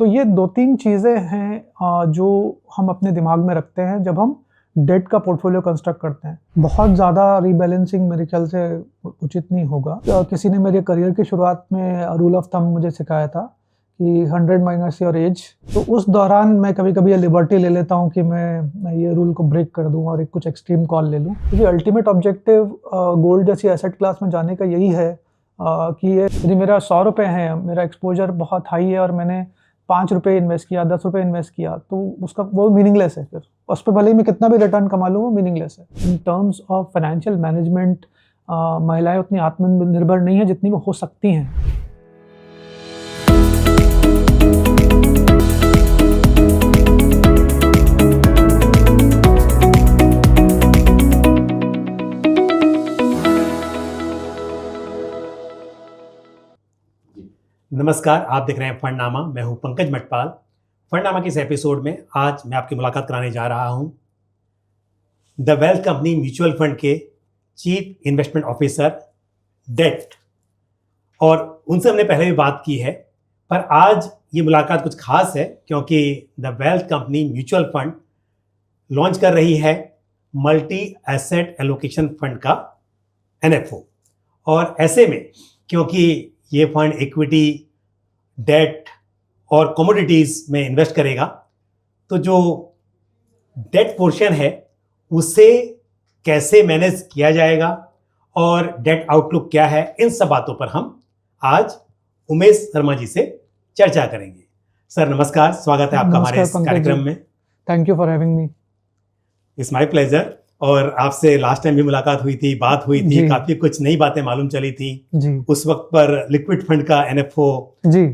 तो ये 2-3 चीज़ें हैं जो हम अपने दिमाग में रखते हैं जब हम डेट का पोर्टफोलियो कंस्ट्रक्ट करते हैं। बहुत ज़्यादा रीबैलेंसिंग मेरे ख्याल से उचित नहीं होगा। किसी ने मेरे करियर की शुरुआत में रूल ऑफ थंब मुझे सिखाया था कि 100 माइनस योर एज। तो उस दौरान मैं कभी-कभी ये लिबर्टी ले लेता हूँ कि मैं ये रूल को ब्रेक कर दूँ और एक कुछ एक्सट्रीम कॉल ले लूँ। क्योंकि अल्टीमेट ऑब्जेक्टिव गोल्ड जैसी एसेट क्लास में जाने का यही है कि ये यदि मेरा 100 रुपये है, मेरा एक्सपोजर बहुत हाई है और मैंने 5 रुपये इन्वेस्ट किया, 10 रुपये इन्वेस्ट किया, तो उसका वो मीनिंगलेस है फिर। उस पर भले ही मैं कितना भी रिटर्न कमा लूँ, वो मीनिंगलेस है। In terms of financial management महिलाएं उतनी आत्मनिर्भर नहीं है जितनी वो हो सकती हैं। नमस्कार, आप देख रहे हैं फंडनामा। मैं हूं पंकज मटपाल। फंडनामा के इस एपिसोड में आज मैं आपकी मुलाकात कराने जा रहा हूं the wealth company mutual fund के चीफ इन्वेस्टमेंट ऑफिसर डेट, और उनसे हमने पहले भी बात की है, पर आज ये मुलाकात कुछ खास है क्योंकि the wealth company mutual fund launch कर रही है मल्टी एसेट एलोकेशन फंड का NFO। और ऐसे में क्योंकि ये फंड इक्विटी, डेट और कमोडिटीज में इन्वेस्ट करेगा, तो जो डेट पोर्शन है उसे कैसे मैनेज किया जाएगा और डेट आउटलुक क्या है, इन सब बातों पर हम आज उमेश शर्मा जी से चर्चा करेंगे। सर नमस्कार, स्वागत है आपका हमारे इस कार्यक्रम में। Thank you for having me. It's my pleasure. और आपसे लास्ट टाइम भी मुलाकात हुई थी, बात हुई थी, काफी कुछ नई बातें मालूम चली थी जी। उस वक्त पर लिक्विड फंड का NFO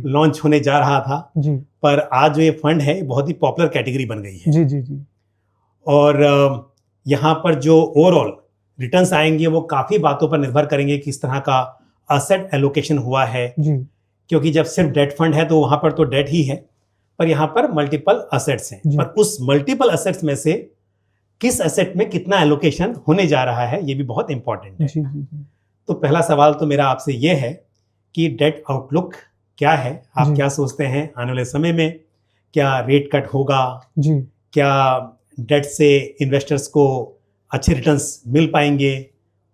लॉन्च होने जा रहा था जी। पर आज जो ये फंड है बहुत ही पॉपुलर कैटेगरी बन गई है। जी जी जी। और यहाँ पर जो ओवरऑल रिटर्न्स आएंगे वो काफी बातों पर निर्भर करेंगे, किस तरह का असेट एलोकेशन हुआ है जी। क्योंकि जब सिर्फ डेट फंड है तो वहां पर तो डेट ही है, पर यहाँ पर मल्टीपल असेट्स हैं। पर उस मल्टीपल असेट्स में से किस एसेट में कितना एलोकेशन होने जा रहा है, ये भी बहुत इंपॉर्टेंट है। जी जी जी। तो पहला सवाल तो मेरा आपसे ये है कि डेट आउटलुक क्या है, आप क्या सोचते हैं आने वाले समय में? क्या रेट कट होगा जी? क्या डेट से इन्वेस्टर्स को अच्छे रिटर्न्स मिल पाएंगे?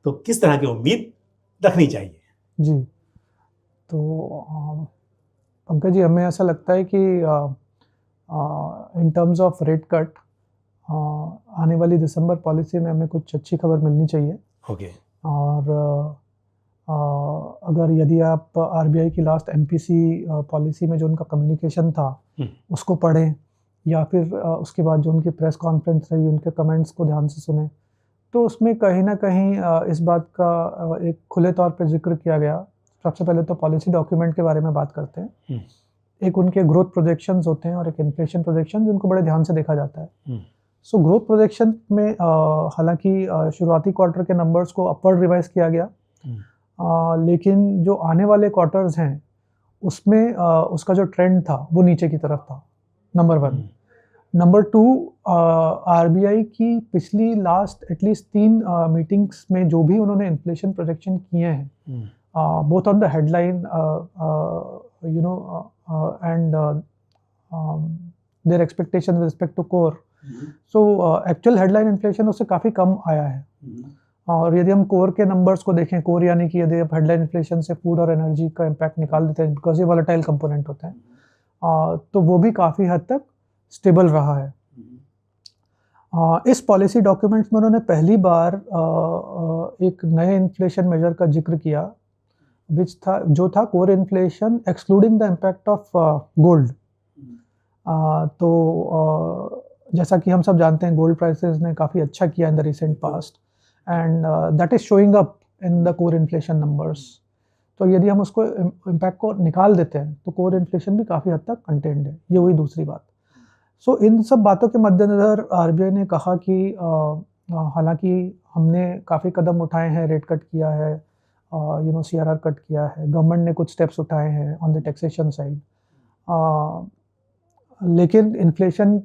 तो किस तरह की उम्मीद रखनी चाहिए? जी, तो पंकज जी, हमें ऐसा लगता है कि in terms of rate cut आने वाली दिसंबर पॉलिसी में हमें कुछ अच्छी खबर मिलनी चाहिए। ओके। और अगर यदि आप RBI की लास्ट MPC पॉलिसी में जो उनका कम्युनिकेशन था उसको पढ़ें, या फिर उसके बाद जो उनकी प्रेस कॉन्फ्रेंस रही, उनके कमेंट्स को ध्यान से सुने, तो उसमें कहीं ना कहीं इस बात का एक खुले तौर पर जिक्र किया गया। सबसे पहले तो पॉलिसी डॉक्यूमेंट के बारे में बात करते हैं। एक उनके ग्रोथ प्रोजेक्शंस होते हैं और एक इन्फ्लेशन प्रोजेक्शन, जिनको बड़े ध्यान से देखा जाता है। सो ग्रोथ प्रोजेक्शन में हालांकि शुरुआती क्वार्टर के नंबर्स को अपवर्ड रिवाइज किया गया, लेकिन जो आने वाले क्वार्टर्स हैं उसमें उसका जो ट्रेंड था वो नीचे की तरफ था, नंबर 1। नंबर 2, RBI की पिछली लास्ट एटलीस्ट 3 मीटिंग्स में जो भी उन्होंने इन्फ्लेशन प्रोजेक्शन किए हैं, both on the headline and their expectation with respect to core, so actual headline inflation उससे काफ़ी कम आया है। और यदि हम कोर के नंबर्स को देखें, कोर यानी कि यदि आप हेडलाइन इन्फ्लेशन से फूड और एनर्जी का इम्पैक्ट निकाल देते हैं, बिकॉज ये वॉलेटाइल कंपोनेंट होते हैं, तो वो भी काफ़ी हद तक स्टेबल रहा है। इस पॉलिसी डॉक्यूमेंट्स में उन्होंने पहली बार एक नए इन्फ्लेशन मेजर का जिक्र किया, जो था core inflation excluding the impact of gold. तो जैसा कि हम सब जानते हैं, गोल्ड प्राइसेस ने काफ़ी अच्छा किया in the recent past, and that is showing up in the core inflation numbers. तो यदि हम उसको इम्पैक्ट को निकाल देते हैं तो कोर इन्फ्लेशन भी काफ़ी हद तक कंटेन्ड है। ये हुई दूसरी बात। सो इन सब बातों के मद्देनज़र RBI ने कहा कि हालांकि हमने काफ़ी कदम उठाए हैं, रेट कट किया है, CRR कट किया है, गवर्नमेंट ने कुछ स्टेप्स उठाए हैं ऑन द टैक्सेशन साइड, लेकिन इन्फ्लेशन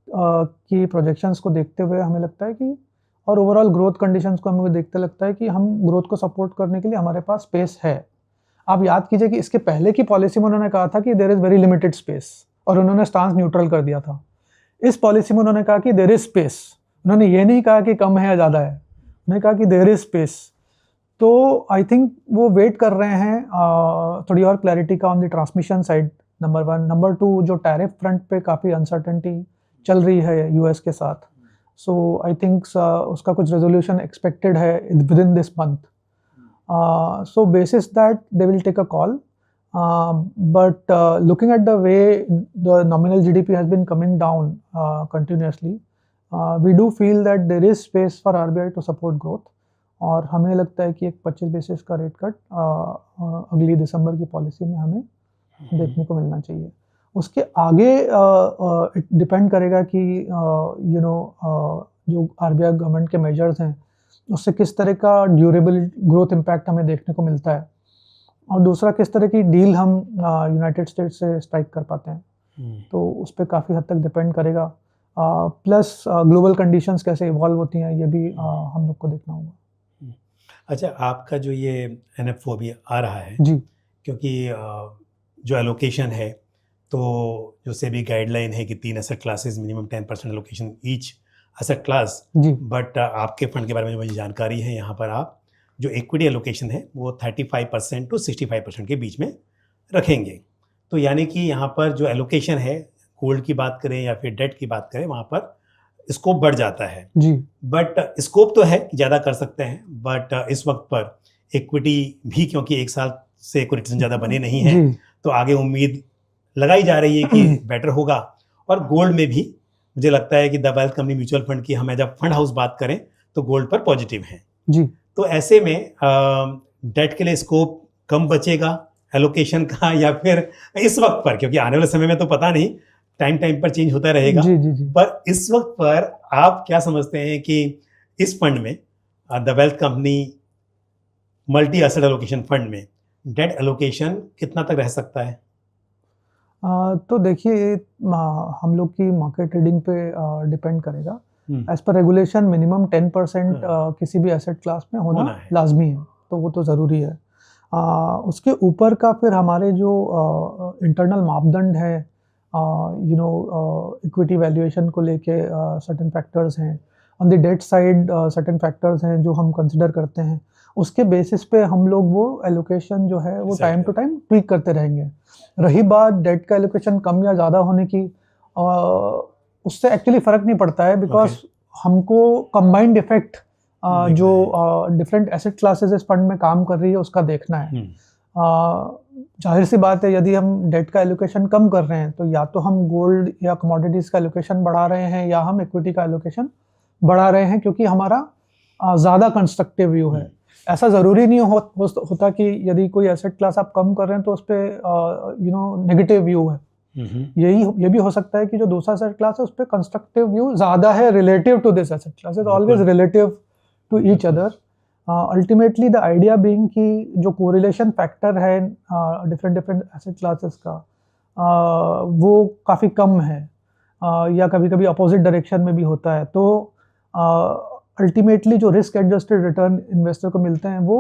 की प्रोजेक्शंस को देखते हुए हमें लगता है कि, और ओवरऑल ग्रोथ कंडीशंस को हमें देखते लगता है कि हम ग्रोथ को सपोर्ट करने के लिए हमारे पास स्पेस है। आप याद कीजिए कि इसके पहले की पॉलिसी में उन्होंने कहा था कि there is very limited space, और उन्होंने स्टांस न्यूट्रल कर दिया था। इस पॉलिसी में उन्होंने कहा कि देयर इज स्पेस, उन्होंने ये नहीं कहा कि कम है या ज़्यादा है, उन्होंने कहा कि देयर इज स्पेस। तो आई थिंक वो वेट कर रहे हैं थोड़ी और क्लैरिटी का on the transmission side, number 1। Number 2, जो टैरिफ फ्रंट पे काफ़ी अनसर्टेनिटी चल रही है यूएस के साथ, सो आई थिंक उसका कुछ रेजोल्यूशन एक्सपेक्टेड है with in this month. So basis that they will take a call, but looking at the way the nominal GDP has been coming down continuously, we do feel that there is space for RBI to support growth, और हमें लगता है कि एक 25 basis का rate cut अगली दिसंबर की policy में हमें देखने को मिलना चाहिए। उसके आगे इट डिपेंड करेगा कि जो RBI गवर्नमेंट के मेजर्स हैं उससे किस तरह का ड्यूरेबल ग्रोथ इम्पैक्ट हमें देखने को मिलता है, और दूसरा किस तरह की डील हम यूनाइटेड स्टेट्स से स्ट्राइक कर पाते हैं। तो उस पर काफ़ी हद तक डिपेंड करेगा। प्लस ग्लोबल कंडीशंस कैसे इवॉल्व होती हैं ये भी हम लोग को देखना होगा। अच्छा, आपका जो ये NF4 भी आ रहा है जी, क्योंकि जो एलोकेशन है तो जो सेबी गाइडलाइन है कि 3 asset classes minimum 10% allocation each asset class, जी, बट आपके फंड के बारे में मुझे जानकारी है, यहाँ पर आप जो इक्विटी एलोकेशन है वो 35% to 65% के बीच में रखेंगे। तो यानी कि यहाँ पर जो एलोकेशन है, गोल्ड की बात करें या फिर डेट की बात करें, वहाँ पर स्कोप बढ़ जाता है। जी, बट स्कोप तो है कि ज़्यादा कर सकते हैं, बट इस वक्त पर इक्विटी भी, क्योंकि एक साल से कोई रिटर्न ज़्यादा बने नहीं है, जी, तो आगे उम्मीद लगाई जा रही है कि बेटर होगा। और गोल्ड में भी मुझे लगता है कि the wealth company mutual fund की हमें जब फंड हाउस बात करें तो गोल्ड पर पॉजिटिव हैं। जी। तो ऐसे में डेट के लिए स्कोप कम बचेगा एलोकेशन का, या फिर इस वक्त पर, क्योंकि आने वाले समय में तो पता नहीं, टाइम पर चेंज होता रहेगा, जी, जी, जी। पर इस वक्त पर आप क्या समझते हैं कि इस फंड में, the wealth company multi asset allocation fund में डेट एलोकेशन कितना तक रह सकता है? तो देखिए, हम लोग की मार्केट ट्रेडिंग पे डिपेंड करेगा। एज पर रेगुलेशन मिनिमम 10% किसी भी एसेट क्लास में होना लाजमी है, तो वो तो ज़रूरी है। उसके ऊपर का फिर हमारे जो इंटरनल मापदंड है, इक्विटी वैल्यूएशन को लेके सर्टेन फैक्टर्स हैं, on the debt side certain factors हैं जो हम कंसिडर करते हैं, उसके बेसिस पे हम लोग वो एलोकेशन जो है वो टाइम टू टाइम ट्वीक करते रहेंगे। रही बात डेट का एलोकेशन कम या ज़्यादा होने की, उससे एक्चुअली फ़र्क नहीं पड़ता है, बिकॉज हमको कंबाइंड इफेक्ट जो डिफरेंट एसेट क्लासेस इस फंड में काम कर रही है उसका देखना है। जाहिर सी बात है, यदि हम डेट का एलोकेशन कम कर रहे हैं तो या तो हम गोल्ड या कमोडिटीज़ का एलोकेशन बढ़ा रहे हैं, या हम इक्विटी का एलोकेशन बढ़ा रहे हैं, क्योंकि हमारा ज़्यादा कंस्ट्रक्टिव व्यू है। ऐसा ज़रूरी नहीं होता कि यदि कोई एसेट क्लास आप कम कर रहे हैं तो उस पर नेगेटिव व्यू है। ये भी हो सकता है कि जो दूसरा एसेट क्लास है उस पर कंस्ट्रक्टिव व्यू ज़्यादा है relative to this asset class, is always relative to each other. Ultimately the idea being कि जो कोरिलेशन फैक्टर है डिफरेंट एसेट क्लासेस का, वो काफ़ी कम है, या कभी कभी अपोजिट डायरेक्शन में भी होता है। तो अल्टीमेटली जो रिस्क एडजस्टेड रिटर्न इन्वेस्टर को मिलते हैं वो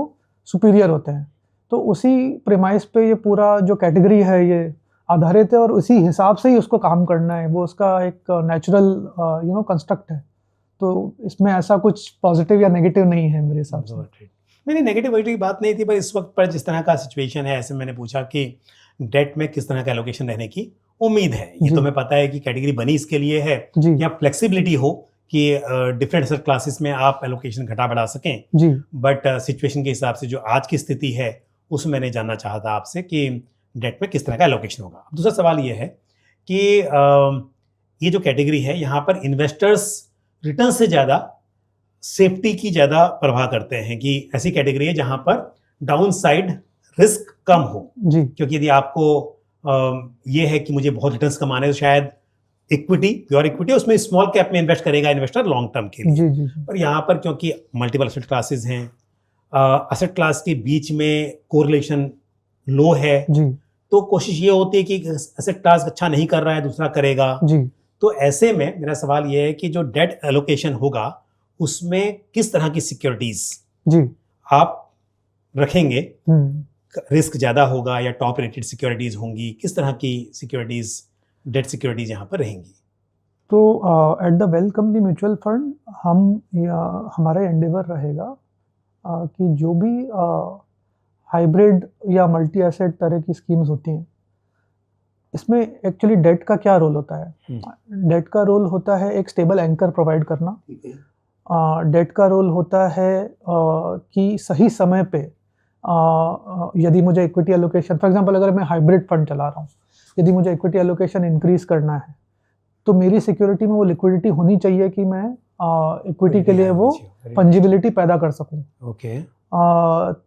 सुपीरियर होते हैं। तो उसी प्रेमाइस पे ये पूरा जो कैटेगरी है ये आधारित है, और उसी हिसाब से ही उसको काम करना है, वो उसका एक नेचुरल कंस्ट्रक्ट है। तो इसमें ऐसा कुछ पॉजिटिव या नेगेटिव नहीं है मेरे हिसाब से। मेरी नेगेटिविटी की बात नहीं थी, पर इस वक्त पर जिस तरह का सिचुएशन है, ऐसे मैंने पूछा कि डेट में किस तरह का एलोकेशन रहने की उम्मीद है। ये तो हमें पता है कि कैटेगरी बनी इसके लिए है, या फ्लेक्सिबिलिटी हो कि डिफरेंट एसेट क्लासेस में आप एलोकेशन घटा बढ़ा सकें जी। बट सिचुएशन के हिसाब से जो आज की स्थिति है उसमें मैंने जानना चाहा था आपसे कि डेट में किस तरह का एलोकेशन होगा। दूसरा सवाल ये है कि ये जो कैटेगरी है यहाँ पर इन्वेस्टर्स रिटर्न से ज़्यादा सेफ्टी की ज़्यादा परवाह करते हैं, कि ऐसी कैटेगरी है जहाँ पर डाउन साइड रिस्क कम हो जी। क्योंकि यदि आपको ये है कि मुझे बहुत रिटर्न्स कमाने तो शायद इक्विटी, प्योर इक्विटी, उसमें स्मॉल कैप में इन्वेस्ट करेगा इन्वेस्टर लॉन्ग टर्म के लिए। जी। पर यहाँ पर क्योंकि मल्टीपल एसेट क्लासेस हैं, एसेट क्लास के बीच में कोरिलेशन लो है जी। तो कोशिश ये होती है कि एसेट क्लास अच्छा नहीं कर रहा है दूसरा करेगा जी। तो ऐसे में मेरा सवाल ये है कि जो डेट एलोकेशन होगा उसमें किस तरह की सिक्योरिटीज जी आप रखेंगे रिस्क ज़्यादा होगा या टॉप रेटेड सिक्योरिटीज़ होंगी? किस तरह की सिक्योरिटीज़, डेट सिक्योरिटीज़ यहाँ पर रहेंगी? तो at the well company mutual fund हमारा एंडेवर रहेगा कि जो भी हाइब्रिड या मल्टी एसेट तरह की स्कीम्स होती हैं, इसमें एक्चुअली डेट का क्या रोल होता है? डेट का रोल होता है एक स्टेबल एंकर प्रोवाइड करना। डेट का रोल होता है कि सही समय पे यदि मुझे इक्विटी एलोकेशन, फॉर एग्जांपल अगर मैं हाइब्रिड फंड चला रहा हूँ, यदि मुझे इक्विटी एलोकेशन इंक्रीज करना है तो मेरी सिक्योरिटी में वो लिक्विडिटी होनी चाहिए कि मैं इक्विटी के लिए वो फंजिबिलिटी पैदा कर सकूं। ओके।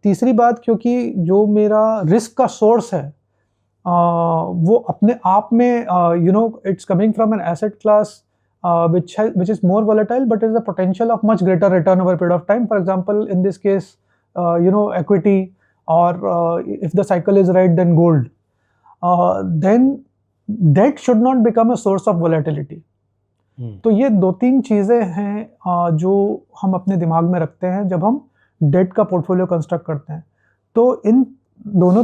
तीसरी बात, क्योंकि जो मेरा रिस्क का सोर्स है वो अपने आप में it's coming from an asset class which is more volatile but is the potential of much greater return over a period of time. For example, in this case, equity, or if the cycle is right, then gold. Then debt should not become a source of volatility. तो ये 2-3 चीज़ें हैं जो हम अपने दिमाग में रखते हैं जब हम डेट का पोर्टफोलियो कंस्ट्रक्ट करते हैं। तो इन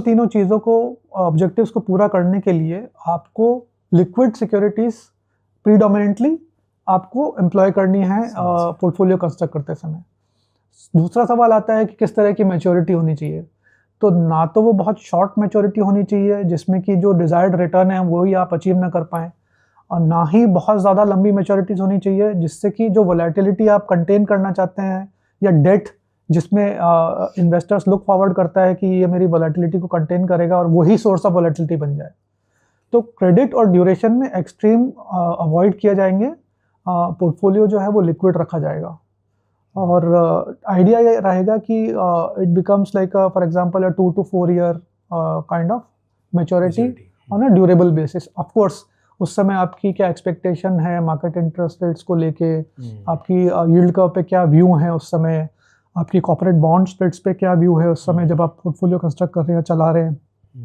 तीनों चीज़ों को, ऑब्जेक्टिव्स को पूरा करने के लिए आपको लिक्विड सिक्योरिटीज़ प्रीडोमिनेंटली आपको एम्प्लॉय करनी है पोर्टफोलियो कंस्ट्रक्ट करते समय। दूसरा सवाल आता है कि किस तरह की मैच्योरिटी होनी चाहिए। तो ना तो वो बहुत शॉर्ट मैच्योरिटी होनी चाहिए जिसमें कि जो डिज़ायर्ड रिटर्न है वही आप अचीव ना कर पाएँ, और ना ही बहुत ज़्यादा लंबी मैच्योरिटीज़ होनी चाहिए जिससे कि जो वोलेटिलिटी आप कंटेन करना चाहते हैं, या डेट जिसमें इन्वेस्टर्स लुक फॉरवर्ड करता है कि ये मेरी वोलेटिलिटी को कंटेन करेगा और वही सोर्स ऑफ वोलेटिलिटी बन जाए। तो क्रेडिट और ड्यूरेशन में एक्सट्रीम अवॉइड किया जाएंगे, पोर्टफोलियो जो है वो लिक्विड रखा जाएगा। और आइडिया ये रहेगा कि it becomes like for example 2 to 4 year kind of maturity on a durable basis. Of course उस समय आपकी क्या एक्सपेक्टेशन है मार्केट इंटरेस्ट रेट्स को लेके, आपकी यील्ड कर्व पे क्या व्यू है उस समय, आपकी कॉर्पोरेट बॉन्ड स्प्रेड्स पे क्या व्यू है उस समय जब आप पोर्टफोलियो कंस्ट्रक्ट कर रहे हैं, चला रहे हैं।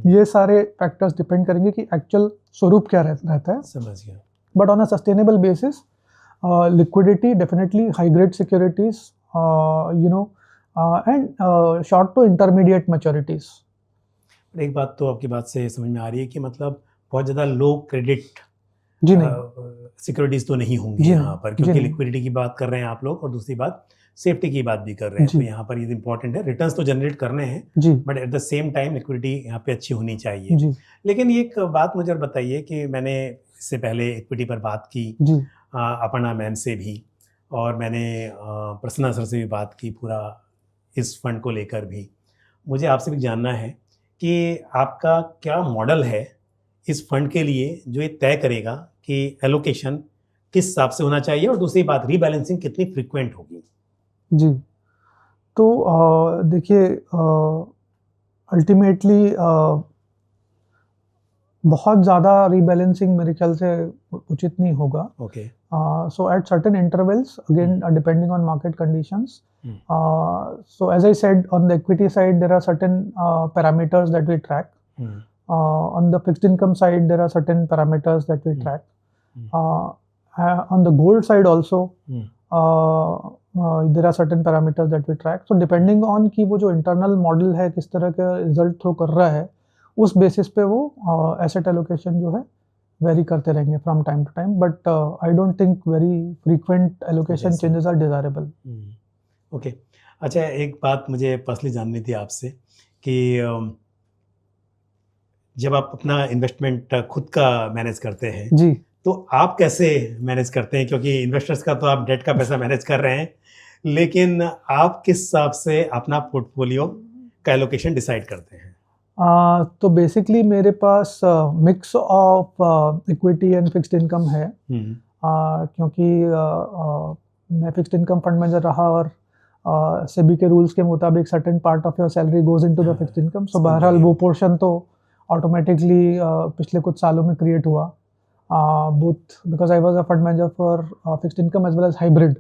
ये सारे फैक्टर्स डिपेंड करेंगे कि एक्चुअल स्वरूप क्या रहता है। समझ गया। But on a sustainable basis, liquidity definitely, high grade securities, and short to intermediate maturities. एक बात तो आपकी बात से समझ में आ रही है कि मतलब बहुत ज़्यादा लो क्रेडिट सिक्योरिटीज तो नहीं होंगी यहाँ पर, क्योंकि लिक्विडिटी की बात कर रहे हैं आप लोग, और दूसरी बात सेफ्टी की बात भी कर रहे हैं। तो यहाँ पर ये इम्पोर्टेंट है, रिटर्न्स तो जनरेट करने हैं but at the same time liquidity यहाँ पे अच्छी होनी चाहिए। लेकिन एक बात मुझे और बताइए कि मैंने इससे पहले इक्विटी पर बात की अपर्णा मैम से भी, और मैंने प्रसन्ना सर से भी बात की पूरा इस फंड को लेकर भी। मुझे आपसे भी जानना है कि आपका क्या मॉडल है इस फंड के लिए जो ये तय करेगा कि एलोकेशन किस हिसाब से होना चाहिए, और दूसरी बात रीबैलेंसिंग कितनी फ्रीक्वेंट होगी। जी, तो देखिए, अल्टीमेटली बहुत ज़्यादा रीबैलेंसिंग मेरे ख्याल से उचित नहीं होगा। Okay. So at certain intervals, again depending on market conditions. So as I said, on the equity side there are certain parameters that we track. On the fixed income side there are certain parameters that we track. On the gold side also there are certain parameters that we track. So depending on कि वो जो internal model है किस तरह का result throw कर रहा है, उस बेसिस पे वो asset allocation जो है वेरी करते रहेंगे from time to time, but I don't think very frequent allocation changes are desirable. Okay. अच्छा, एक बात मुझे पर्सनली जाननी थी आपसे कि जब आप अपना इन्वेस्टमेंट खुद का मैनेज करते हैं जी, तो आप कैसे मैनेज करते हैं? क्योंकि इन्वेस्टर्स का तो आप डेट का पैसा मैनेज कर रहे हैं, लेकिन आप किस हिसाब से अपना पोर्टफोलियो का एलोकेशन डिसाइड करते हैं? तो बेसिकली मेरे पास mix of equity and fixed income है, क्योंकि मैं फिक्स्ड इनकम फंड मैनेजर रहा और सेबी के रूल्स के मुताबिक certain part of your salary goes into the fixed income. So बहरहाल वो पोर्शन तो ऑटोमेटिकली पिछले कुछ सालों में क्रिएट हुआ, both because I was a fund manager for fixed income as well as hybrid,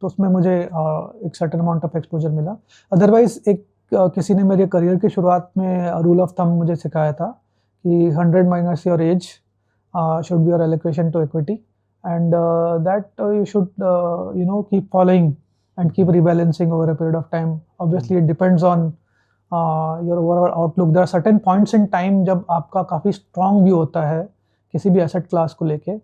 तो उसमें मुझे एक सर्टेन अमाउंट ऑफ एक्सपोजर मिला। अदरवाइज किसी ने मेरे करियर की शुरुआत में रूल ऑफ थंब मुझे सिखाया था कि 100 minus your age should be your allocation to equity, and that you should keep following and keep rebalancing over a period of time. Obviously, it depends on your overall outlook. There are certain points in time जब आपका काफ़ी strong view होता है किसी भी asset class को लेके,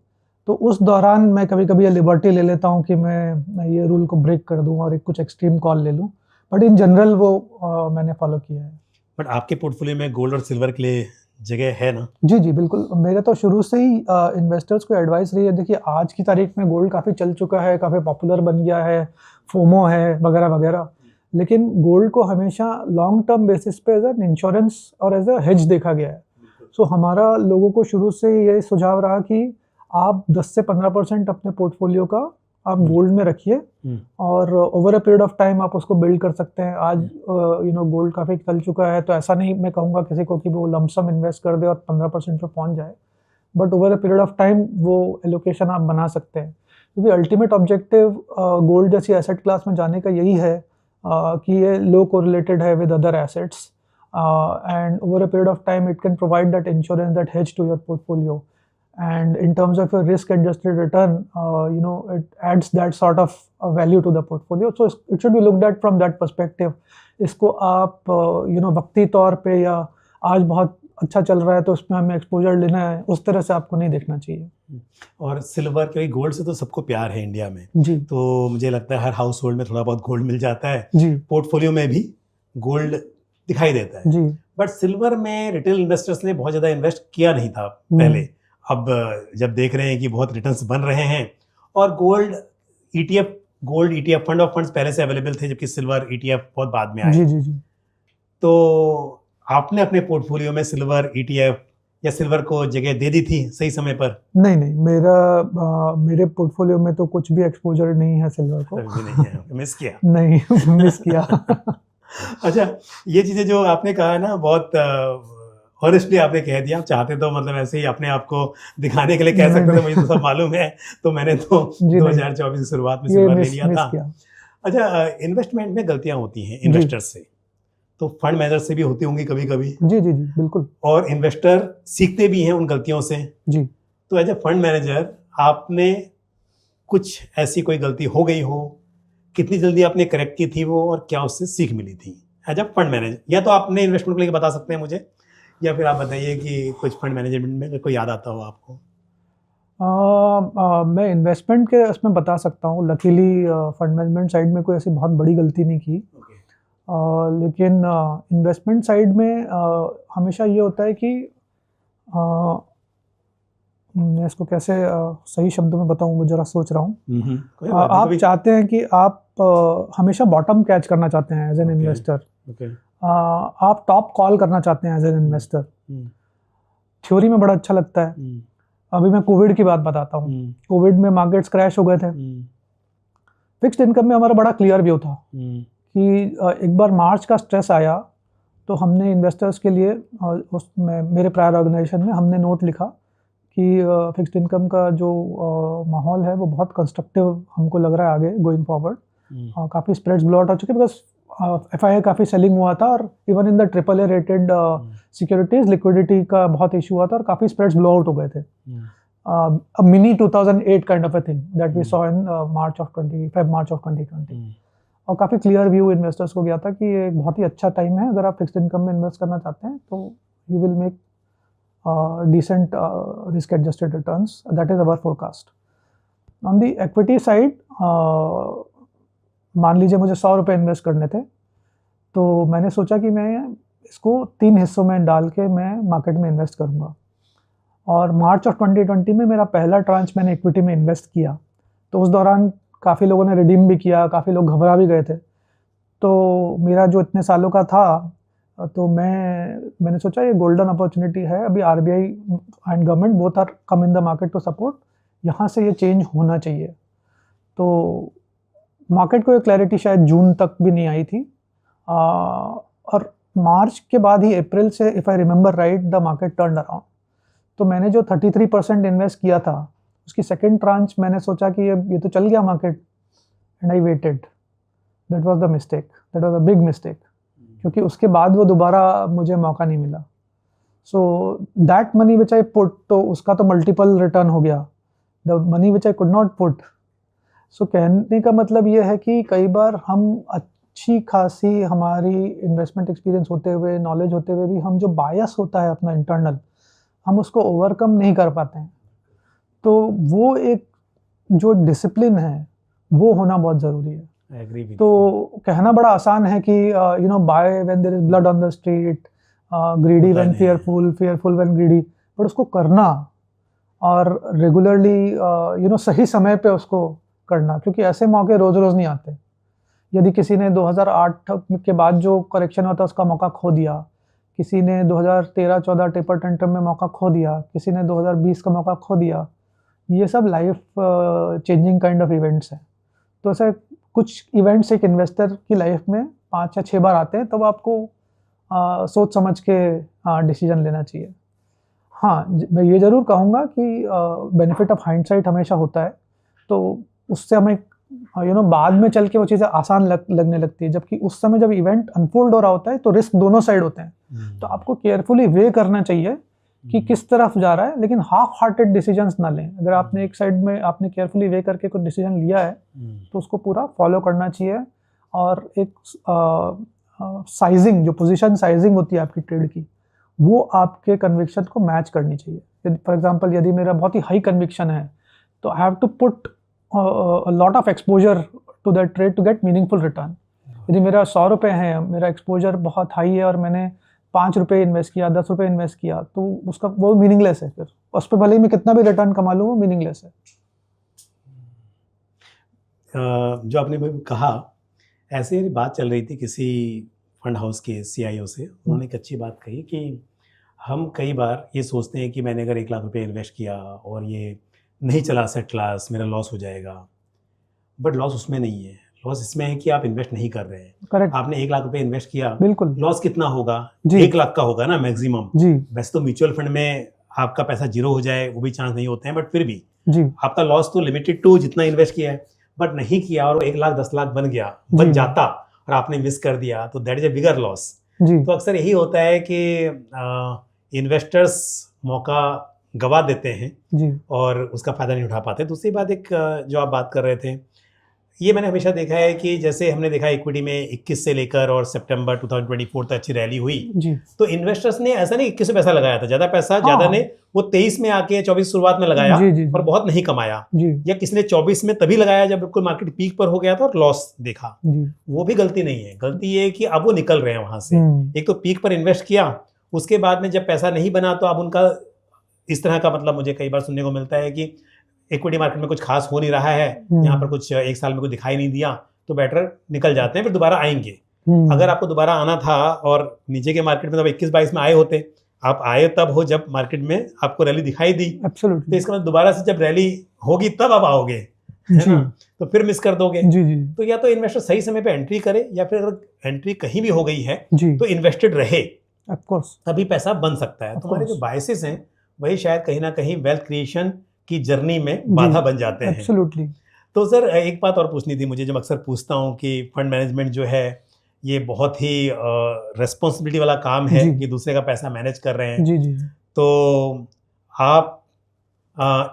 तो उस दौरान मैं कभी कभी ये लिबर्टी ले लेता हूँ कि मैं ये रूल को ब्रेक कर दूँ और एक कुछ एक्सट्रीम कॉल ले लूँ, बट इन जनरल वो मैंने फॉलो किया है। बट आपके पोर्टफोलियो में गोल्ड और सिल्वर के लिए जगह है ना? जी जी बिल्कुल, मेरे तो शुरू से ही इन्वेस्टर्स को एडवाइस रही है। देखिए आज की तारीख में गोल्ड काफ़ी चल चुका है, काफ़ी पॉपुलर बन गया है, फोमो है वगैरह वगैरह, लेकिन गोल्ड को हमेशा लॉन्ग टर्म बेसिस पे एज एन इंश्योरेंस और एज अ हेज देखा गया है। सो हमारा लोगों को शुरू से ये सुझाव रहा कि आप 10 से 15% अपने पोर्टफोलियो का आप गोल्ड में रखिए और over a period of time आप उसको बिल्ड कर सकते हैं। आज गोल्ड काफ़ी चल चुका है, तो ऐसा नहीं मैं कहूँगा किसी को कि वो लमसम इन्वेस्ट कर दे और 15% पे पहुँच जाए, but over a period of time वो एलोकेशन आप बना सकते हैं, क्योंकि अल्टीमेट ऑब्जेक्टिव गोल्ड जैसी एसेट क्लास में जाने का यही है कि ये लो कोरिलेटेड है with other assets and over a period of time it can provide that insurance, that hedge to your portfolio. And in terms of your risk adjusted return, it adds that sort of value to the portfolio. So it should be looked at from that perspective. इसको आप वक्ती तौर पे या आज बहुत अच्छा चल रहा है तो उसमें हमें एक्सपोजर लेना है, उस तरह से आपको नहीं देखना चाहिए। और सिल्वर, क्योंकि गोल्ड से तो सबको प्यार है इंडिया में जी, तो मुझे लगता है हर हाउस होल्ड में थोड़ा बहुत गोल्ड मिल जाता है जी, पोर्टफोलियो में भी गोल्ड दिखाई देता है जी, बट सिल्वर में रिटेल इन्वेस्टर्स ने बहुत ज़्यादा इन्वेस्ट किया नहीं था पहले। अब जब देख रहे हैं कि बहुत रिटर्न्स बन रहे हैं और gold ETF fund of funds पहले से अवेलेबल थे, जबकि सिल्वर ईटीएफ बहुत बाद में आए। जी, जी, जी। तो आपने अपने पोर्टफोलियो में सिल्वर ईटीएफ या सिल्वर को जगह दे दी थी सही समय पर? नहीं नहीं, मेरे पोर्टफोलियो में तो कुछ भी एक्सपोजर नहीं है सिल्वर को। अभी नहीं है, मिस किया? नहीं मिस किया। अच्छा, ये चीज़ें जो आपने कहा ना बहुत ऑनेस्टली आपने कह दिया। आप चाहते तो मतलब ऐसे ही अपने आप को दिखाने के लिए कह सकते थे मुझे तो सब मालूम है, तो मैंने तो 2024 की शुरुआत में सिल्वर ले लिया था। अच्छा, इन्वेस्टमेंट में गलतियां होती हैं इन्वेस्टर्स से, तो फंड मैनेजर से भी होती होंगी कभी कभी। जी जी जी बिल्कुल। और इन्वेस्टर सीखते भी हैं उन गलतियों से। जी। तो एज ए फंड मैनेजर आपने कुछ ऐसी कोई गलती हो गई हो, कितनी जल्दी आपने करेक्ट की थी वो, और क्या उससे सीख मिली थी एज ए फंड मैनेजर? या तो आपने इन्वेस्टमेंट को लेकर बता सकते हैं मुझे, या फिर आप बताइए कि कुछ फंड मैनेजमेंट में कोई याद आता हो आपको। मैं इन्वेस्टमेंट के उसमें बता सकता हूँ। लकीली फंड मैनेजमेंट साइड में कोई ऐसी बहुत बड़ी गलती नहीं की। लेकिन इन्वेस्टमेंट साइड में हमेशा ये होता है कि मैं इसको कैसे सही शब्दों में बताऊँ, वो जरा सोच रहा हूँ। आप चाहते हैं कि आप हमेशा बॉटम कैच करना चाहते हैं एज एन इन्वेस्टर। आप टॉप कॉल करना चाहते हैं एज एन इन्वेस्टर। थ्योरी में बड़ा अच्छा लगता है। अभी मैं कोविड की बात बताता हूँ। कोविड में मार्केट्स क्रैश हो गए थे। फिक्स्ड इनकम में हमारा बड़ा क्लियर व्यू था कि एक बार मार्च का स्ट्रेस आया तो हमने इन्वेस्टर्स के लिए उसमें मेरे प्रायर ऑर्गेनाइजेशन में हमने नोट लिखा कि फिक्स्ड इनकम का जो माहौल है वो बहुत कंस्ट्रक्टिव हमको लग रहा है आगे गोइंग फॉरवर्ड। काफ़ी स्प्रेड्स ब्लो आउट हो चुके बिकॉज FII काफ़ी सेलिंग हुआ था और even in the AAA rated securities liquidity का बहुत इशू हुआ था और काफ़ी स्प्रेड्स ब्लो आउट हो गए थे। Mini 2008 kind of a thing that we saw in March of 2020। और काफ़ी क्लियर व्यू इन्वेस्टर्स को गया था कि ये बहुत ही अच्छा टाइम है, अगर आप फिक्स्ड इनकम में इन्वेस्ट करना चाहते हैं तो you will make decent risk adjusted returns. That is our forecast. On the equity side, मान लीजिए मुझे 100 रुपये इन्वेस्ट करने थे, तो मैंने सोचा कि मैं इसको 3 हिस्सों में डाल के मैं मार्केट में इन्वेस्ट करूँगा। और मार्च ऑफ 2020 में मेरा पहला ट्रांच मैंने इक्विटी में इन्वेस्ट किया। तो उस दौरान काफ़ी लोगों ने रिडीम भी किया, काफ़ी लोग घबरा भी गए थे। तो मेरा जो इतने सालों का था, तो मैंने सोचा ये गोल्डन अपॉर्चुनिटी है। अभी RBI and government both are come in the market to support, यहाँ से ये चेंज होना चाहिए। तो मार्केट को ये क्लैरिटी शायद जून तक भी नहीं आई थी और मार्च के बाद ही अप्रैल से if I remember right the market turned around. तो मैंने जो 33% इन्वेस्ट किया था उसकी सेकेंड ट्रांच मैंने सोचा कि ये तो चल गया market, and I waited. That was the mistake, that was a big mistake, क्योंकि उसके बाद वो दोबारा मुझे मौका नहीं मिला। So that money which I put, तो उसका तो मल्टीपल रिटर्न हो गया। The money which I could not put. So कहने का मतलब ये है कि कई बार हम अच्छी खासी हमारी इन्वेस्टमेंट एक्सपीरियंस होते हुए, नॉलेज होते हुए भी हम जो बायस होता है अपना इंटरनल, हम उसको ओवरकम नहीं कर पाते हैं। तो वो एक जो डिसिप्लिन है, वो होना बहुत ज़रूरी है। I agree with you. तो कहना बड़ा आसान है कि buy when there is blood on the street, greedy होता व्हेन नहीं है। Fearful, fearful when greedy, but उसको करना और रेगुलरली सही समय पे उसको करना, क्योंकि ऐसे मौके रोज रोज नहीं आते। यदि किसी ने 2008 के बाद जो करेक्शन होता है उसका मौका खो दिया, किसी ने 2013-14 टेपर टेंट्रम में मौका खो दिया, किसी ने 2020 का मौका खो दिया, ये सब life changing kind of events हैं। तो ऐसे कुछ इवेंट्स एक इन्वेस्टर की लाइफ में 5 या 6 बार आते हैं, तब आपको सोच समझ के डिसीजन लेना चाहिए। हाँ, मैं ये ज़रूर कहूँगा कि बेनिफिट ऑफ हाइंडसाइट हमेशा होता है, तो उससे हमें बाद में चल के वो चीज़ें आसान लगने लगती है, जबकि उस समय जब इवेंट अनफोल्ड हो रहा होता है तो रिस्क दोनों साइड होते हैं। तो आपको केयरफुली वे करना चाहिए कि किस तरफ जा रहा है, लेकिन हाफ हार्टेड डिसीजंस ना लें। अगर आपने एक साइड में आपने केयरफुली वे करके कुछ डिसीजन लिया है तो उसको पूरा फॉलो करना चाहिए। और एक साइजिंग, जो पोजीशन साइजिंग होती है आपकी ट्रेड की, वो आपके कन्विक्शन को मैच करनी चाहिए। फॉर एग्जांपल, यदि मेरा बहुत ही हाई कन्विक्शन है तो I have to put lot of exposure to that trade to get meaningful return. यदि मेरा 100 रुपये है, मेरा एक्सपोजर बहुत हाई है और मैंने 5 रुपये इन्वेस्ट किया, 10 रुपये इन्वेस्ट किया, तो उसका वो मीनिंगलेस है। फिर उस पर भले ही मैं कितना भी रिटर्न कमा लूँ, वो मीनिंगलेस है। जो आपने कहा, ऐसे ही बात चल रही थी किसी फंड हाउस के CIO से। उन्होंने एक अच्छी बात कही कि हम कई बार ये सोचते हैं कि मैंने अगर 1 लाख रुपए इन्वेस्ट किया और ये नहीं चला सेट क्लास, मेरा लॉस हो जाएगा। बट लॉस उसमें नहीं है, लॉस इसमें है कि आप इन्वेस्ट नहीं कर रहे हैं। करेक्ट। आपने 1 लाख रुपए इन्वेस्ट किया, बिल्कुल। लॉस कितना होगा? जी। 1 लाख का होगा ना मैक्सिमम जी। वैसे तो म्यूचुअल फंड में आपका पैसा जीरो हो जाए वो भी चांस नहीं होते हैं, बट फिर भी जी। आपका लॉस तो लिमिटेड टू जितना इन्वेस्ट किया है। बट नहीं किया और 1 लाख 10 लाख बन जाता और आपने मिस कर दिया, तो that is a bigger loss. तो अक्सर यही होता है कि इन्वेस्टर्स मौका गवा देते हैं जी। और उसका फायदा नहीं उठा पाते। दूसरी बात, एक जो आप बात कर रहे थे, ये मैंने हमेशा देखा है कि जैसे हमने देखा इक्विटी में 21 से लेकर और सितंबर 2024 तक अच्छी रैली हुई जी। तो इन्वेस्टर्स ने ऐसा नहीं 21 में पैसा लगाया था, ज्यादा पैसा ज्यादा ने वो 23 में आके 24 शुरुआत में लगाया और बहुत नहीं कमाया, या किसी ने 24 में तभी लगाया जब बिल्कुल मार्केट पीक पर हो गया था और लॉस देखा। वो भी गलती नहीं है, गलती ये है कि अब वो निकल रहे हैं वहां से। एक तो पीक पर इन्वेस्ट किया, उसके बाद में जब पैसा नहीं बना तो अब उनका इस तरह का मतलब मुझे कई बार सुनने को मिलता है कि इक्विटी मार्केट में कुछ खास हो नहीं रहा है, यहाँ पर कुछ 1 साल में कुछ दिखाई नहीं दिया, तो बेटर निकल जाते हैं, फिर दोबारा आएंगे। अगर आपको दोबारा आना था और नीचे के मार्केट में तब 21-22 में आए होते, आप आए तब हो जब मार्केट में आपको रैली दिखाई दी, तो इसका मतलब दोबारा से जब रैली होगी तब आप आओगे, है ना? तो फिर मिस कर दोगे। तो या तो इन्वेस्टर सही समय पे एंट्री करे, या फिर अगर एंट्री कहीं भी हो गई है तो इन्वेस्टेड रहे, तभी पैसा बन सकता है। तो हमारे जो बायसेस हैं वही शायद कहीं ना कहीं वेल्थ क्रिएशन की जर्नी में बाधा बन जाते हैं। एब्सोल्युटली। तो सर एक बात और पूछनी थी मुझे, जब अक्सर पूछता हूँ कि फंड मैनेजमेंट जो है ये बहुत ही रेस्पॉन्सिबिलिटी वाला काम है कि दूसरे का पैसा मैनेज कर रहे हैं। जी। तो आप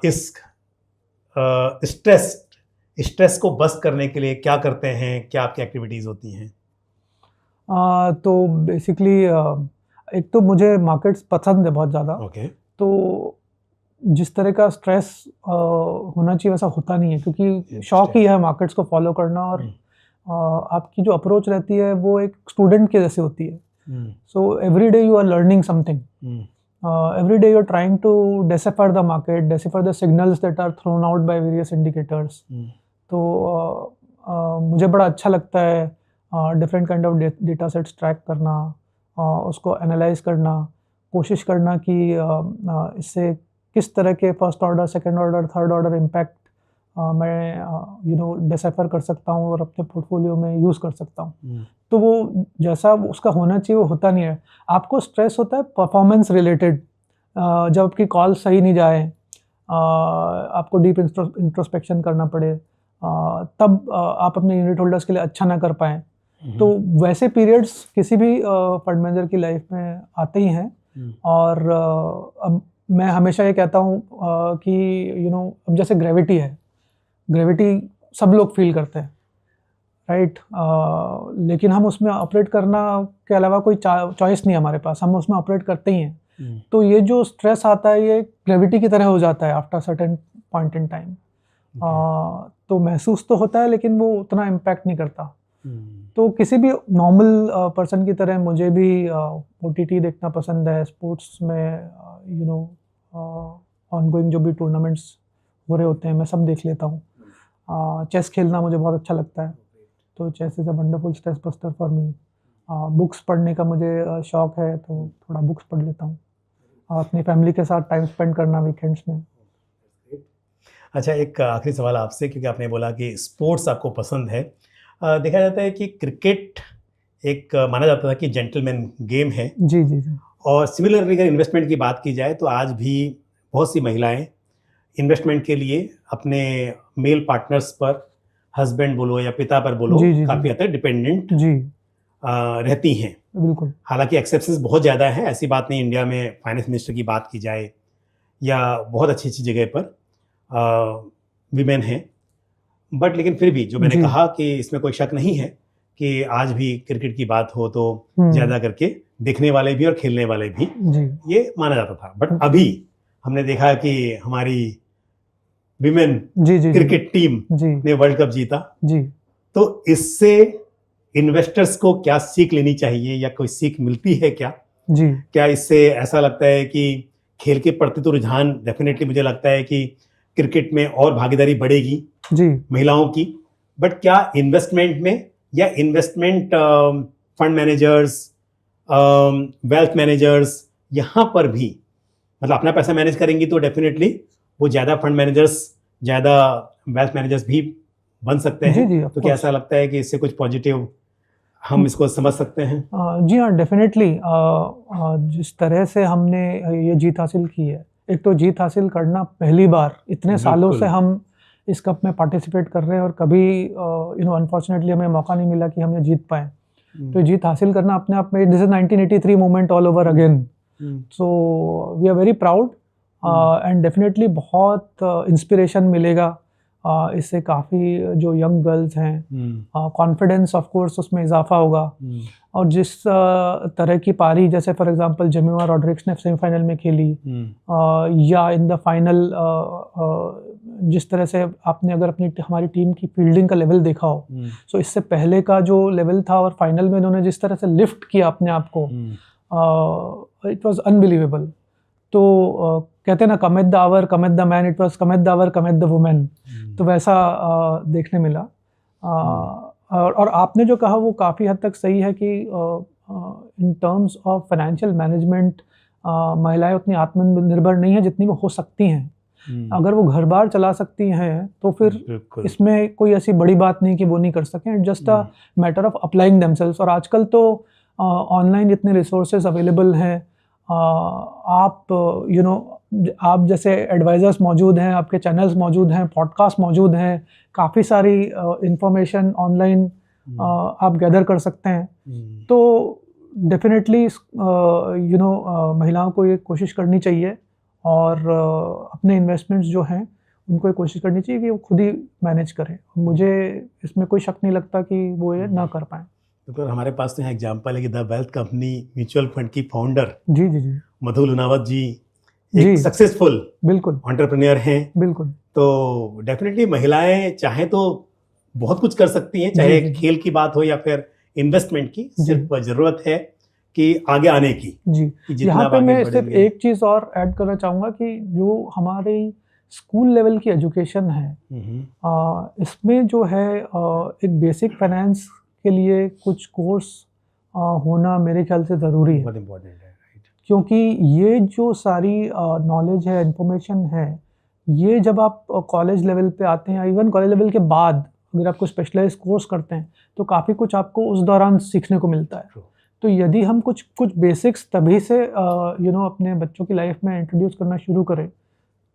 इस स्ट्रेस को बस करने के लिए क्या करते हैं, क्या आपकी एक्टिविटीज़ होती हैं? तो बेसिकली एक तो मुझे मार्केट्स पसंद है बहुत ज़्यादा। तो जिस तरह का स्ट्रेस होना चाहिए वैसा होता नहीं है, क्योंकि शौक ही है मार्केट्स को फॉलो करना, और आपकी जो अप्रोच रहती है वो एक स्टूडेंट के जैसे होती है। So every day you are learning something, every day you are trying to decipher the market, decipher the signals that are thrown out by various indicators. तो मुझे बड़ा अच्छा लगता है different kind of data sets track करना, उसको analyse करना, कोशिश करना कि इससे किस तरह के first order, second order, third order impact मैं डिसाइफर कर सकता हूँ और अपने पोर्टफोलियो में यूज़ कर सकता हूँ। तो वो जैसा उसका होना चाहिए वो होता नहीं है। आपको स्ट्रेस होता है परफॉर्मेंस रिलेटेड, जब आपकी कॉल सही नहीं जाए, आपको डीप इंट्रोस्पेक्शन करना पड़े, तब आप अपने यूनिट होल्डर्स के लिए अच्छा ना कर पाएँ। तो वैसे पीरियड्स किसी भी फंड मैनेजर की लाइफ में आते ही हैं। और अब मैं हमेशा ये कहता हूँ कि अब जैसे ग्रेविटी है, ग्रेविटी सब लोग फील करते हैं, राइट। लेकिन हम उसमें ऑपरेट करना के अलावा कोई चॉइस नहीं है हमारे पास, हम उसमें ऑपरेट करते ही हैं। तो ये जो स्ट्रेस आता है ये ग्रेविटी की तरह हो जाता है after certain point in time. तो महसूस तो होता है लेकिन वो उतना इम्पैक्ट नहीं करता। तो किसी भी नॉर्मल पर्सन की तरह मुझे भी OTT देखना पसंद है, स्पोर्ट्स में ऑनगोइंग जो भी टूर्नामेंट्स हो रहे होते हैं मैं सब देख लेता हूँ। चेस खेलना मुझे बहुत अच्छा लगता है, तो chess is a wonderful stress buster for me. Books पढ़ने का मुझे शौक़ है, तो थोड़ा बुक्स पढ़ लेता हूँ। अपनी फैमिली के साथ टाइम स्पेंड करना वीकेंड्स में। अच्छा, एक आखिरी सवाल आपसे, क्योंकि आपने बोला कि स्पोर्ट्स आपको पसंद है। देखा जाता है कि क्रिकेट एक माना जाता था कि जेंटलमैन गेम है। जी जी जी। और सिमिलरली अगर इन्वेस्टमेंट की बात की जाए तो आज भी बहुत सी महिलाएं इन्वेस्टमेंट के लिए अपने मेल पार्टनर्स पर, हस्बैंड बोलो या पिता पर बोलो, काफ़ी हद तक डिपेंडेंट रहती हैं। बिल्कुल। हालांकि एक्सेप्शंस बहुत ज़्यादा है, ऐसी बात नहीं। इंडिया में फाइनेंस मिनिस्टर की बात की जाए या बहुत अच्छी अच्छी जगह पर विमेन हैं, बट लेकिन फिर भी जो मैंने कहा कि इसमें कोई शक नहीं है कि आज भी क्रिकेट की बात हो तो ज़्यादा करके देखने वाले भी और खेलने वाले भी ये माना जाता था। बट अभी हमने देखा कि हमारी विमेन क्रिकेट टीम ने वर्ल्ड कप जीता। तो इससे इन्वेस्टर्स को क्या सीख लेनी चाहिए या कोई सीख मिलती है क्या? क्या इससे ऐसा लगता है कि खेल के प्रति तो रुझान डेफिनेटली मुझे लगता है कि क्रिकेट में और भागीदारी बढ़ेगी महिलाओं की, बट क्या इन्वेस्टमेंट में या investment fund managers, wealth managers यहाँ पर भी मतलब अपना पैसा मैनेज करेंगी तो डेफिनेटली वो ज़्यादा फंड मैनेजर्स, ज़्यादा वेल्थ मैनेजर्स भी बन सकते हैं। तो क्या ऐसा लगता है कि इससे कुछ पॉजिटिव हम इसको समझ सकते हैं? जी हाँ, डेफिनेटली। जिस तरह से हमने ये जीत हासिल की है, एक तो जीत हासिल करना पहली बार, इतने सालों से हम इस कप में पार्टिसिपेट कर रहे हैं और कभी अनफॉर्चुनेटली हमें मौका नहीं मिला कि हम ये जीत पाएँ। तो जीत हासिल करना अपने आप में, this is 1983 moment all over again. So we are very proud and definitely बहुत इंस्पिरेशन मिलेगा इससे। काफ़ी जो यंग गर्ल्स हैं, कॉन्फिडेंस ऑफ कोर्स उसमें इजाफा होगा। और जिस तरह की पारी, जैसे फॉर एग्जांपल जेमिमा रॉड्रिक्स ने सेमीफाइनल में खेली, या इन द फाइनल जिस तरह से आपने अगर हमारी टीम की फील्डिंग का लेवल देखा हो, सो इससे पहले का जो लेवल था और फाइनल में इन्होंने जिस तरह से लिफ्ट किया अपने आप को, इट वाज अनबिलीवेबल। तो कहते हैं ना, come at the hour come at the man, it was come at the hour come at the women. तो वैसा देखने मिला। और आपने जो कहा वो काफ़ी हद तक सही है कि in terms of financial management महिलाएं उतनी आत्मनिर्भर नहीं है जितनी वो हो सकती हैं। अगर वो घर बार चला सकती हैं तो फिर इसमें कोई ऐसी बड़ी बात नहीं कि वो नहीं कर सकें। It's just a matter of applying themselves. और आजकल तो ऑनलाइन इतने रिसोर्सेज अवेलेबल हैं। आप जैसे एडवाइज़र्स मौजूद हैं, आपके चैनल्स मौजूद हैं, पॉडकास्ट मौजूद हैं, काफ़ी सारी इंफॉर्मेशन ऑनलाइन आप गैदर कर सकते हैं। तो डेफिनेटली महिलाओं को ये कोशिश करनी चाहिए और अपने इन्वेस्टमेंट्स जो हैं उनको ये कोशिश करनी चाहिए कि वो खुद ही मैनेज करें। मुझे इसमें कोई शक नहीं लगता कि वो ये ना कर पाएँ। तो हमारे पास तो यहाँ एग्जाम्पल है कि the wealth company mutual fund की फाउंडर जी मधु लुनावत जी एक सक्सेसफुल बिल्कुल एंटरप्रेन्योर हैं। बिल्कुल। तो डेफिनेटली महिलाएं चाहे तो बहुत कुछ कर सकती हैं, चाहे खेल की बात हो या फिर इन्वेस्टमेंट की। सिर्फ जरूरत है कि आगे आने की। यहाँ पे मैं सिर्फ एक चीज़ और ऐड करना चाहूँगा कि जो हमारी स्कूल लेवल की एजुकेशन है, इसमें जो है एक बेसिक फाइनेंस के लिए कुछ कोर्स होना मेरे ख्याल से ज़रूरी है। बहुत इम्पोर्टेंट है, क्योंकि ये जो सारी नॉलेज है, इन्फॉर्मेशन है, ये जब आप कॉलेज लेवल पे आते हैं, इवन कॉलेज लेवल के बाद अगर आप कोई स्पेशलाइज कोर्स करते हैं तो काफ़ी कुछ आपको उस दौरान सीखने को मिलता है। तो यदि हम कुछ बेसिक्स तभी से अपने बच्चों की लाइफ में इंट्रोड्यूस करना शुरू करें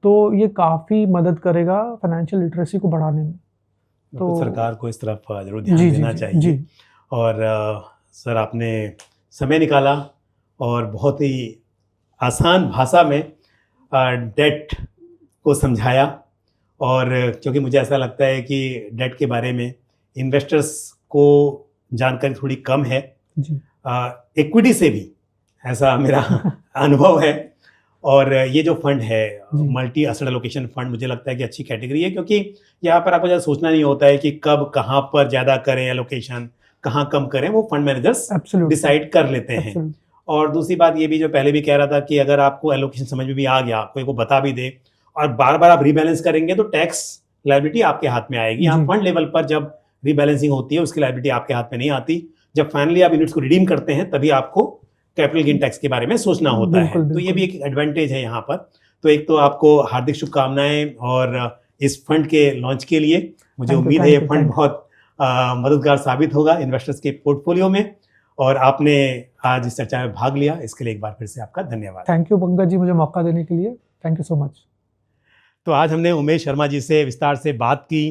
तो ये काफ़ी मदद करेगा फाइनेंशियल लिटरेसी को बढ़ाने में। तो सरकार को इस तरफ जरूर ध्यान देना चाहिए। और सर, आपने समय निकाला और बहुत ही आसान भाषा में डेट को समझाया। और क्योंकि मुझे ऐसा लगता है कि डेट के बारे में इन्वेस्टर्स को जानकारी थोड़ी कम है, जी इक्विटी से भी, ऐसा मेरा अनुभव है। और ये जो फंड है जी। मल्टी एसेट एलोकेशन फंड, मुझे लगता है कि अच्छी कैटेगरी है, क्योंकि यहाँ पर आपको ज़्यादा सोचना नहीं होता है कि कब कहाँ पर ज़्यादा करें एलोकेशन, कहाँ कम करें, वो फंड मैनेजर्स एब्सोल्युटली डिसाइड कर लेते हैं। एब्सोल्युटली और दूसरी बात ये भी, जो पहले भी कह रहा था, कि अगर आपको एलोकेशन समझ में भी आ गया, कोई को बता भी दे, और बार बार आप रीबैलेंस करेंगे, तो टैक्स लायबिलिटी आपके हाथ में आएगी। यहाँ जी। फंड लेवल पर जब रीबैलेंसिंग होती है, उसकी लायबिलिटी आपके हाथ में नहीं आती। जब फाइनली आप यूनिट्स को रिडीम करते हैं, तभी आपको कैपिटल गेन टैक्स के बारे में सोचना होता है। बिल्कुल तो ये बिल्कुल। भी एक एडवांटेज है यहाँ पर। तो एक तो आपको हार्दिक शुभकामनाएं, और इस फंड के लॉन्च के लिए मुझे Thank you, उम्मीद है thank ये you, फंड thank you. बहुत मददगार साबित होगा इन्वेस्टर्स के पोर्टफोलियो में। और आपने आज इस चर्चा में भाग लिया, इसके लिए एक बार फिर से आपका धन्यवाद। थैंक यू पंकज जी, मुझे मौका देने के लिए। Thank you so much. तो आज हमने उमेश शर्मा जी से विस्तार से बात की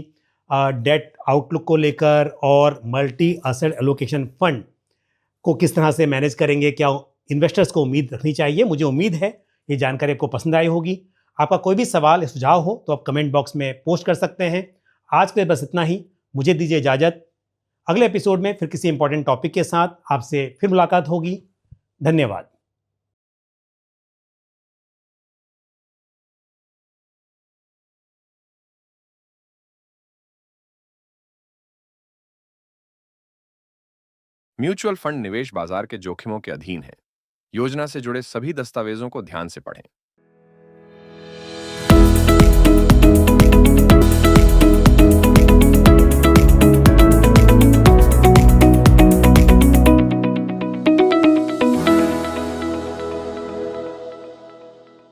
डेट आउटलुक को लेकर, और मल्टी एसेट एलोकेशन फंड को किस तरह से मैनेज करेंगे, क्या इन्वेस्टर्स को उम्मीद रखनी चाहिए। मुझे उम्मीद है ये जानकारी आपको पसंद आई होगी। आपका कोई भी सवाल या सुझाव हो तो आप कमेंट बॉक्स में पोस्ट कर सकते हैं। आज के लिए बस इतना ही, मुझे दीजिए इजाज़त। अगले एपिसोड में फिर किसी इंपॉर्टेंट टॉपिक के साथ आपसे फिर मुलाकात होगी। धन्यवाद। म्यूचुअल फंड निवेश बाजार के जोखिमों के अधीन है। योजना से जुड़े सभी दस्तावेजों को ध्यान से पढ़ें।